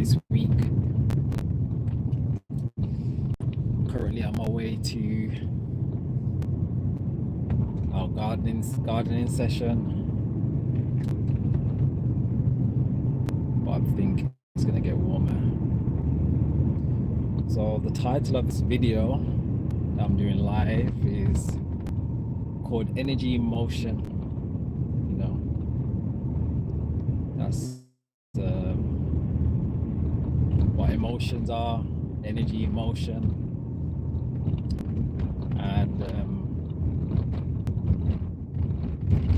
this week. Currently on my way to our gardening session, but I think it's gonna get warmer. So the title of this video that I'm doing live is called Energy in Motion. You know, that's what emotions are, energy in motion. And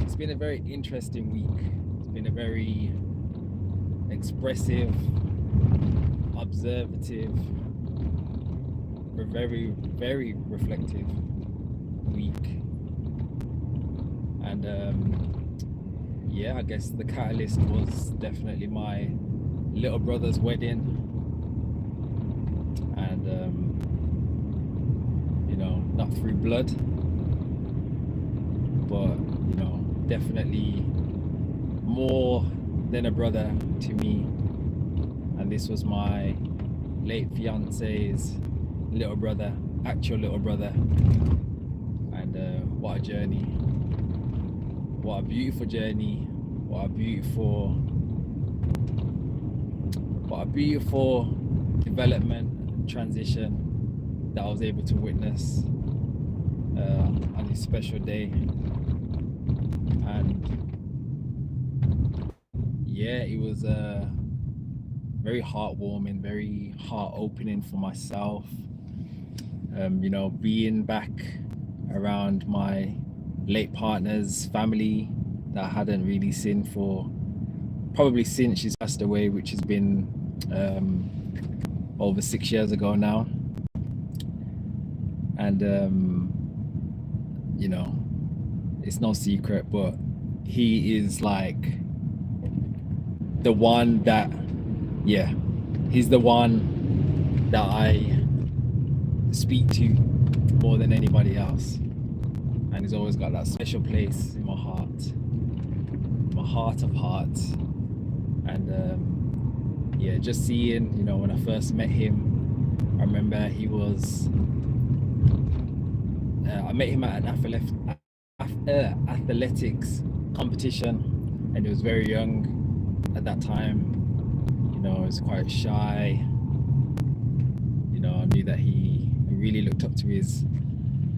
it's been a very interesting week. It's been a very expressive, observative, a very, very reflective week. And yeah, I guess the catalyst was definitely my little brother's wedding. And you know, not through blood, but you know, definitely more than a brother to me. And this was my late fiance's little brother, actual little brother. And what a journey, what a beautiful journey, what a beautiful development and transition that I was able to witness on this special day. And yeah, it was very heartwarming, very heart opening for myself. You know, being back around my late partner's family that I hadn't really seen for probably since she's passed away, which has been over 6 years ago now. And you know, it's no secret, but he is like the one that, yeah, he's the one that I speak to more than anybody else. And he's always got that special place in my heart of hearts. And yeah, just seeing, you know, when I first met him, I remember he was I met him at an athletics competition, and he was very young at that time. You know, he was quite shy. You know, I knew that he really looked up to his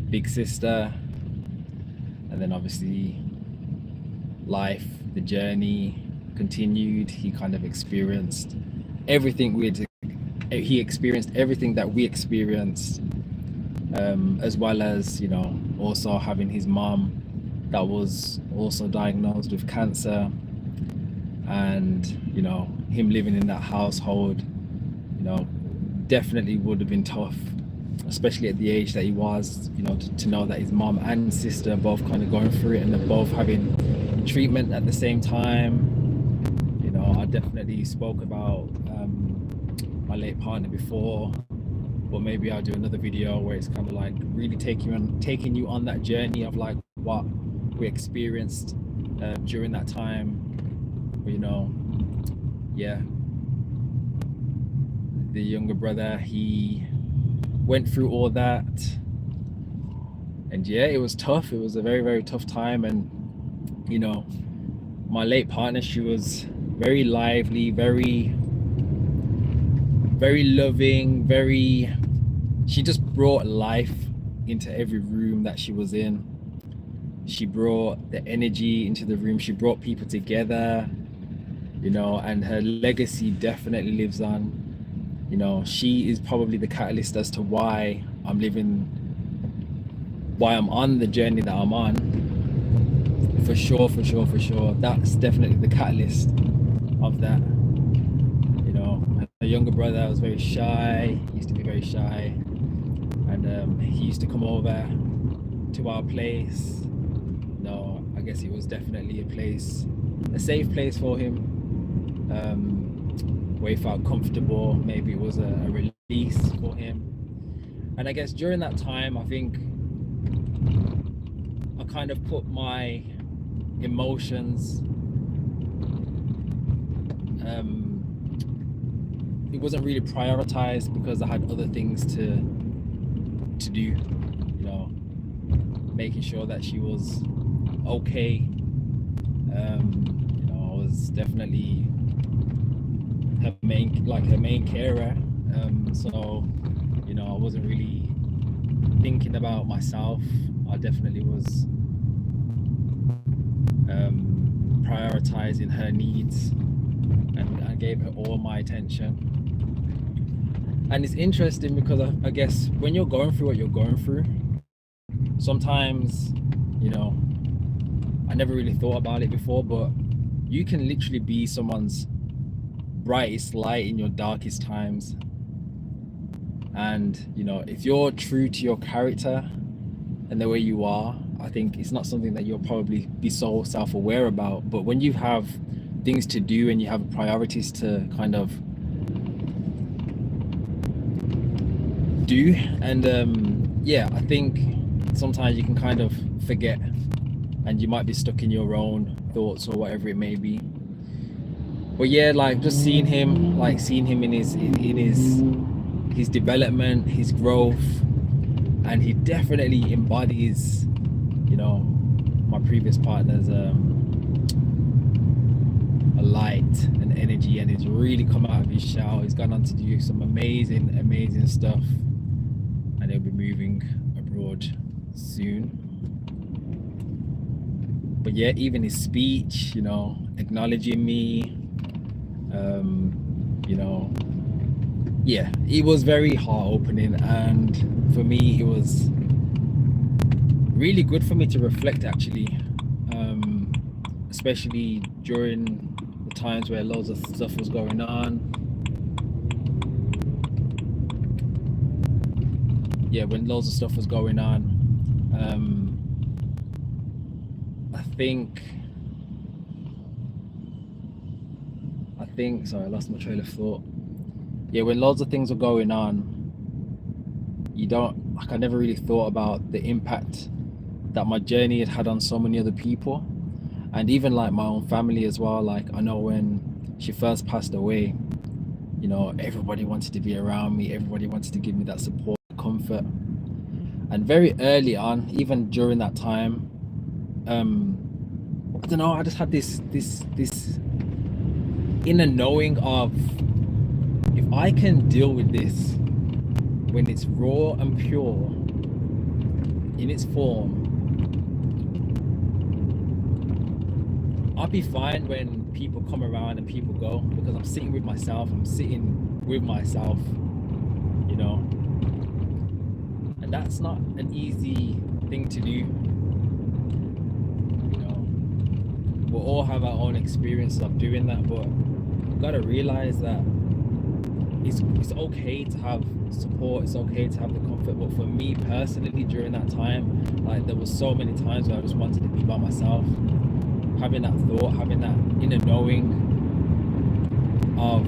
big sister. And then obviously life, the journey continued. He kind of experienced everything he experienced everything that we experienced, as well as, you know, also having his mom that was also diagnosed with cancer. And, you know, him living in that household, you know, definitely would have been tough, especially at the age that he was, you know, to know that his mom and sister are both kind of going through it, and they're both having treatment at the same time. You know, I definitely spoke about my late partner before, but maybe I'll do another video where it's kind of like really taking you on that journey of like what we experienced during that time. You know, yeah, the younger brother, he went through all that, and yeah, it was tough. It was a very, very tough time. And you know, my late partner, she was very lively, very, very loving, she just brought life into every room that she was in. She brought the energy into the room. She brought people together, you know, and her legacy definitely lives on. You know, she is probably the catalyst as to why I'm on the journey that I'm on. For sure. That's definitely the catalyst of that. You know, her younger brother was very shy. He used to be very shy. And he used to come over to our place. You know, I guess it was definitely a safe place for him. Where he felt comfortable. Maybe it was a release for him. And I guess during that time, I think I kind of put my emotions it wasn't really prioritized because I had other things to do, you know, making sure that she was okay. You know, I was definitely her main carer. So, you know, I wasn't really thinking about myself. I definitely was prioritizing her needs, and I gave her all my attention. And it's interesting because I guess when you're going through what you're going through, sometimes, you know, I never really thought about it before, but you can literally be someone's brightest light in your darkest times. And, you know, if you're true to your character and the way you are, I think it's not something that you'll probably be so self-aware about. But when you have things to do and you have priorities to kind of do, and yeah, I think sometimes you can kind of forget, and you might be stuck in your own thoughts or whatever it may be. But yeah, like just seeing him in his development, his growth, and he definitely embodies, you know, my previous partner's a light and energy, and he's really come out of his shell. He's gone on to do some amazing stuff, and he'll be moving abroad soon. But yeah, even his speech, you know, acknowledging me, you know, yeah, it was very heart-opening, and for me it was really good for me to reflect, actually, especially during the times where loads of stuff was going on. Yeah, when loads of stuff was going on, I think sorry, I lost my trail of thought. Yeah, when loads of things were going on, I never really thought about the impact that my journey had on so many other people, and even like my own family as well. Like, I know when she first passed away, you know, everybody wanted to be around me, everybody wanted to give me that support, comfort. And very early on, even during that time, I don't know, I just had this inner knowing of, if I can deal with this when it's raw and pure in its form, I'll be fine when people come around and people go, because I'm sitting with myself, you know. And that's not an easy thing to do, you know. We'll all have our own experience of doing that, but you've got to realize that it's okay to have support, it's okay to have the comfort. But for me personally, during that time, like, there was so many times where I just wanted to be by myself, having that thought, having that inner knowing of,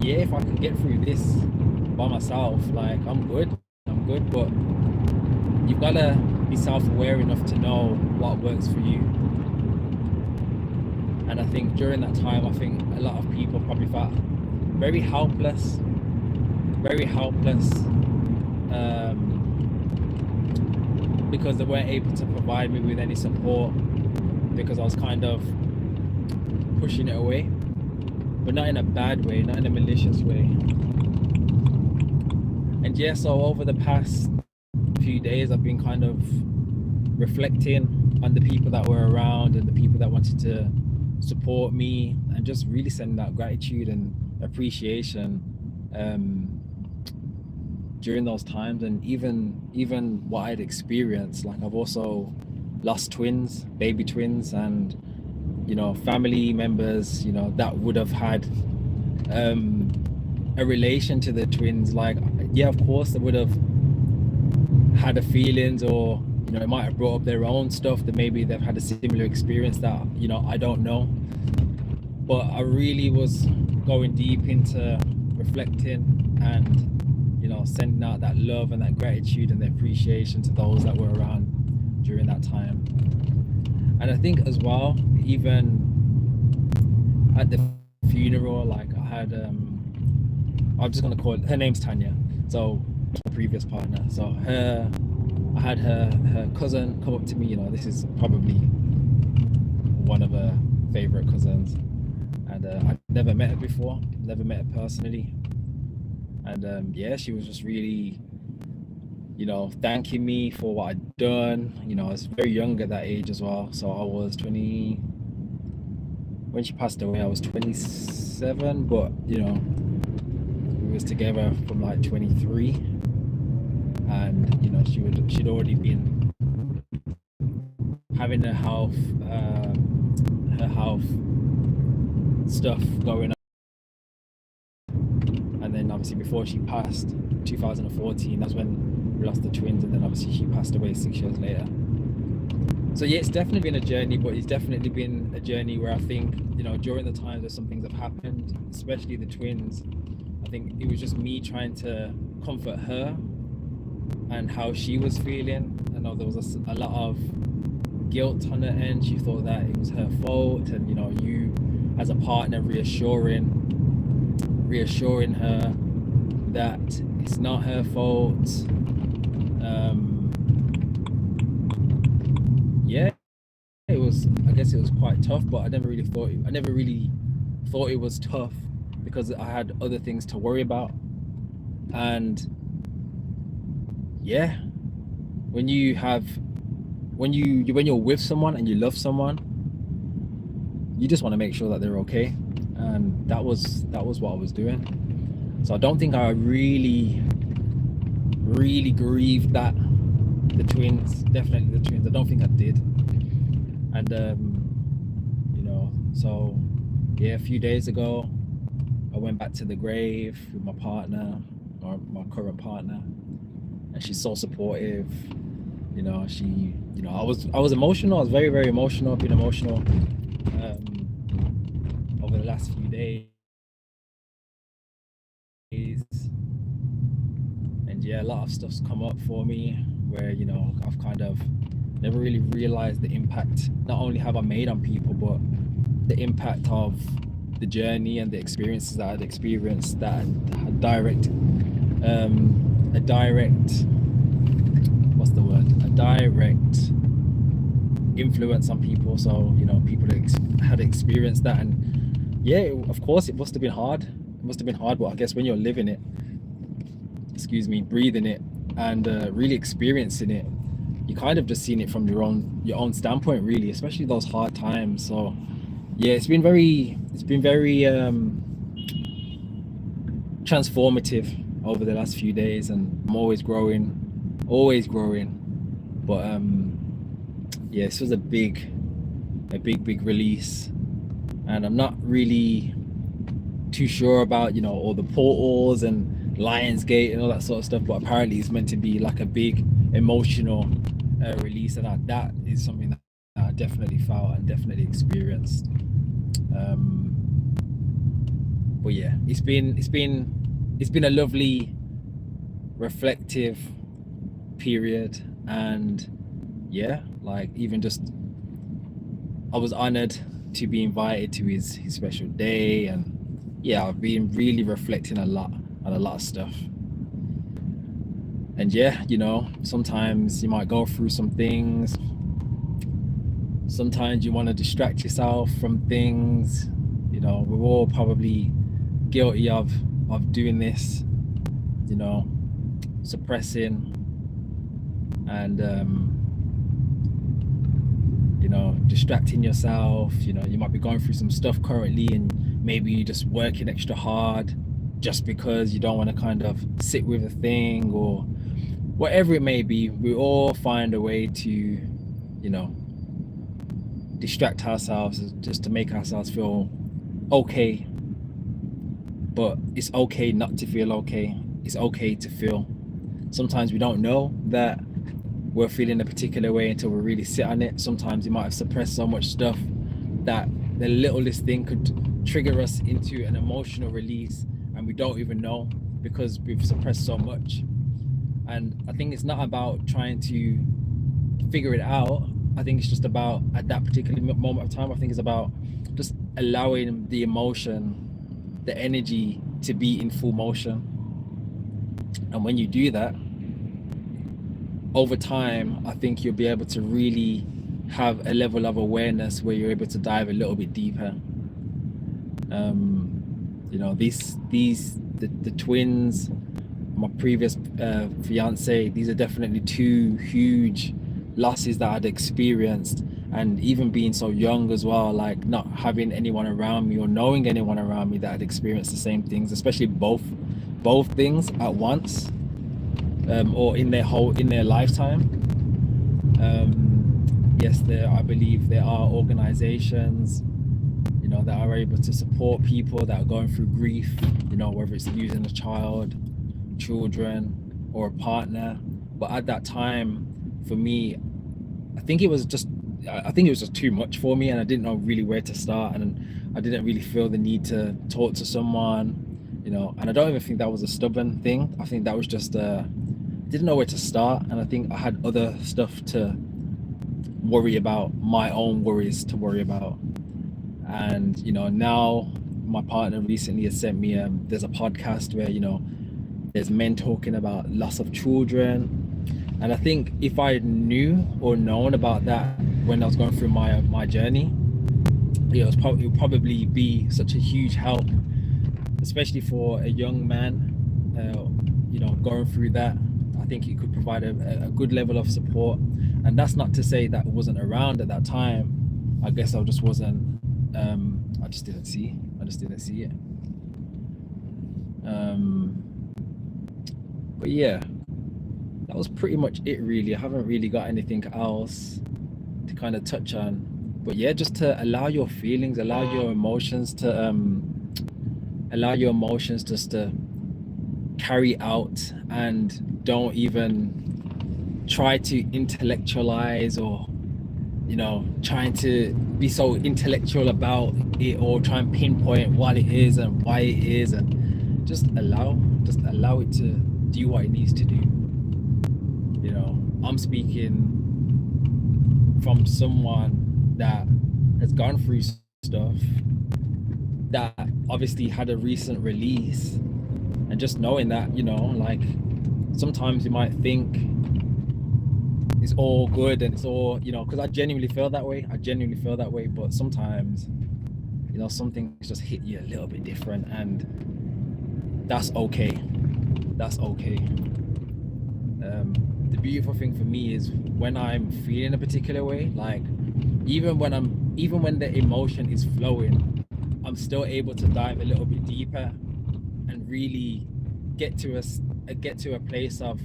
yeah, if I can get through this by myself, like, I'm good. But you've got to be self-aware enough to know what works for you. And I think during that time, I think a lot of people probably felt very helpless, because they weren't able to provide me with any support, because I was kind of pushing it away, but not in a bad way, not in a malicious way. And yeah, so over the past few days, I've been kind of reflecting on the people that were around and the people that wanted to support me, and just really sending out gratitude and appreciation during those times. And even what I'd experienced, like, I've also lost twins, baby twins, and, you know, family members, you know, that would have had a relation to the twins. Like, yeah, of course they would have had a feelings, or, you know, it might have brought up their own stuff, that maybe they've had a similar experience that, you know, I don't know. But I really was going deep into reflecting and, you know, sending out that love and that gratitude and the appreciation to those that were around during that time. And I think as well, even at the funeral, like, I had I'm just gonna call her name's Tanya. So my previous partner. So I had her cousin come up to me. You know, this is probably one of her favorite cousins, and I'd never met her before, never met her personally, and yeah, she was just really, you know, thanking me for what I'd done. You know, I was very young at that age as well, so I was 20 when she passed away. I was 27, but you know, we was together from like 23, and you know, she'd already been having her health stuff going on, and then obviously before she passed, 2014, that's when we lost the twins, and then obviously she passed away 6 years later. So yeah, it's definitely been a journey, but it's definitely been a journey where I think, you know, during the times that some things have happened, especially the twins, I think it was just me trying to comfort her and how she was feeling. I know there was a lot of guilt on her end. She thought that it was her fault, and you know, you as a partner reassuring her that it's not her fault. Yeah, it was, I guess it was quite tough, but I never really thought it was tough because I had other things to worry about. And yeah, when you're with someone and you love someone, you just want to make sure that they're okay, and that was what I was doing. So I don't think I really grieved that the twins, definitely the twins, I don't think I did. And you know, so yeah, a few days ago I went back to the grave with my partner, or my current partner, and she's so supportive. You know, I was emotional. I was very, very emotional. Been emotional over the last few days, and yeah, a lot of stuff's come up for me where, you know, I've kind of never really realized the impact not only have I made on people, but the impact of the journey and the experiences that I'd experienced that had a direct influence on people. So, you know, people that had experienced that, and yeah, of course it must have been hard, but I guess when you're living it, breathing it, and really experiencing it, you kind of just seen it from your own standpoint, really, especially those hard times. So yeah, it's been very transformative over the last few days, and I'm always growing. But yeah, this was a big release, and I'm not really too sure about, you know, all the portals and Lionsgate and all that sort of stuff, but apparently it's meant to be like a big emotional release, and that is something that I definitely felt and definitely experienced. But yeah, it's been a lovely reflective period, and yeah, like even just I was honored to be invited to his special day, and yeah, I've been really reflecting a lot on a lot of stuff. And yeah, you know, sometimes you might go through some things, sometimes you want to distract yourself from things. You know, we're all probably guilty of doing this, you know, suppressing and you know, distracting yourself. You know, you might be going through some stuff currently, and maybe you're just working extra hard just because you don't want to kind of sit with a thing, or whatever it may be. We all find a way to, you know, distract ourselves just to make ourselves feel okay. But it's okay not to feel okay. It's okay to feel. Sometimes we don't know that we're feeling a particular way until we really sit on it. Sometimes you might have suppressed so much stuff that the littlest thing could trigger us into an emotional release, and we don't even know because we've suppressed so much. And I think it's not about trying to figure it out. I think it's just about, at that particular moment of time, I think it's about just allowing the emotion the energy to be in full motion. And when you do that, over time, I think you'll be able to really have a level of awareness where you're able to dive a little bit deeper. You know, the twins, my previous fiance, these are definitely two huge losses that I'd experienced. And even being so young as well, like not having anyone around me or knowing anyone around me that had experienced the same things, especially both things at once, or in their lifetime. Yes, I believe there are organizations, you know, that are able to support people that are going through grief, you know, whether it's losing a child, children, or a partner. But at that time, for me, I think it was just too much for me, and I didn't know really where to start, and I didn't really feel the need to talk to someone, you know. And I don't even think that was a stubborn thing. I think that was just didn't know where to start, and I think I had other stuff to worry about, my own worries to worry about. And you know, now my partner recently has sent me there's a podcast where, you know, there's men talking about loss of children. And I think if I knew or known about that when I was going through my journey, it would probably be such a huge help, especially for a young man, you know, going through that. I think it could provide a good level of support. And that's not to say that it wasn't around at that time. I guess I just wasn't, I just didn't see it. But yeah, that was pretty much it really. I haven't really got anything else to kind of touch on. But yeah, just to allow your feelings, allow your emotions just to carry out, and don't even try to intellectualize, or, you know, trying to be so intellectual about it, or try and pinpoint what it is and why it is, and just allow it to do what it needs to do. You know, I'm speaking from someone that has gone through stuff, that obviously had a recent release, and just knowing that, you know, like sometimes you might think it's all good and it's all, you know, because I genuinely feel that way, but sometimes, you know, some things just hit you a little bit different, and that's okay. The beautiful thing for me is when I'm feeling a particular way, like even when the emotion is flowing, I'm still able to dive a little bit deeper and really get to a place of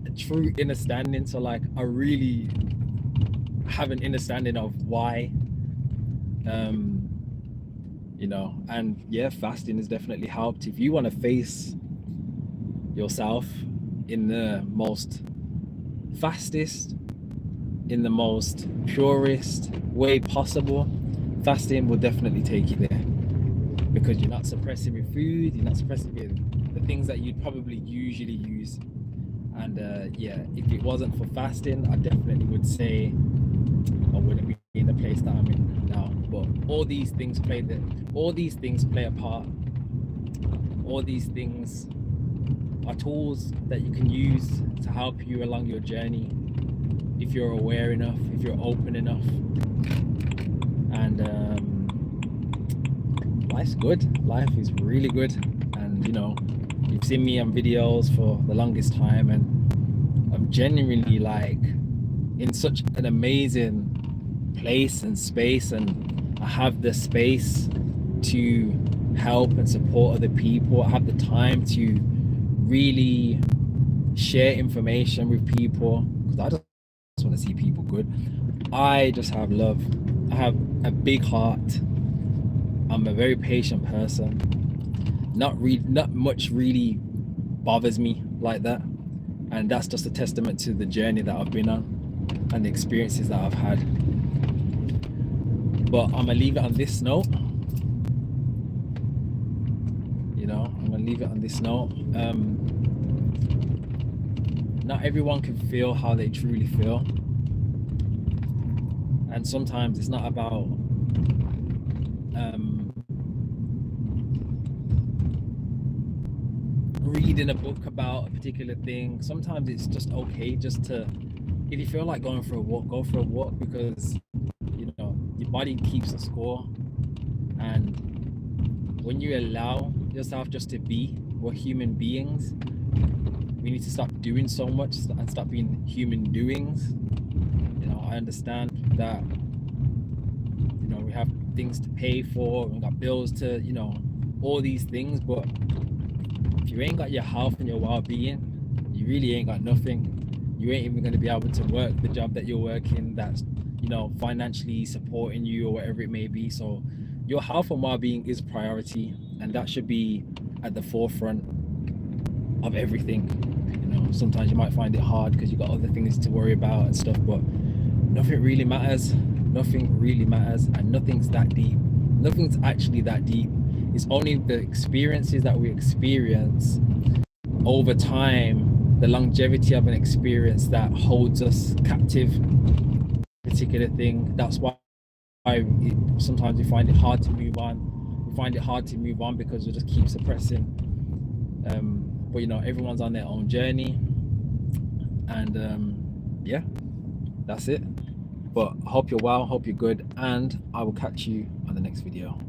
a true understanding. So like I really have an understanding of why, you know. And yeah, fasting has definitely helped. If you want to face yourself in the most fastest, in the most purest way possible, fasting will definitely take you there, because you're not suppressing your food, you're not suppressing the things that you'd probably usually use. And yeah, if it wasn't for fasting, I definitely would say I wouldn't be in the place that I'm in now. But all these things play a part. All these things are tools that you can use to help you along your journey, if you're aware enough, if you're open enough. And life's good. Life is really good. And you know, you've seen me on videos for the longest time, and I'm genuinely like in such an amazing place and space, and I have the space to help and support other people. I have the time to really share information with people, because I just want to see people good. I just have love. I have a big heart. I'm a very patient person. Not much really bothers me like that, and that's just a testament to the journey that I've been on and the experiences that I've had. But I'm gonna leave it on this note. You know, I'm gonna leave it on this note. Not everyone can feel how they truly feel, and sometimes it's not about reading a book about a particular thing. Sometimes it's just okay just to, if you feel like going for a walk, go for a walk, because you know your body keeps a score. And when you allow yourself just to be, we're human beings. We need to stop doing so much and stop being human doings. You know, I understand that, you know, we have things to pay for, we've got bills to, you know, all these things, but if you ain't got your health and your well-being, you really ain't got nothing. You ain't even going to be able to work the job that you're working that's, you know, financially supporting you or whatever it may be. So your health and well-being is priority, and that should be at the forefront of everything. You know, sometimes you might find it hard because you've got other things to worry about and stuff, but nothing really matters. Nothing really matters, and nothing's that deep. Nothing's actually that deep. It's only the experiences that we experience over time, the longevity of an experience, that holds us captive. Particular thing. That's why sometimes we find it hard to move on. We find it hard to move on because we just keep suppressing. But you know, everyone's on their own journey, and yeah, that's it. But I hope you're well, hope you're good, and I will catch you on the next video.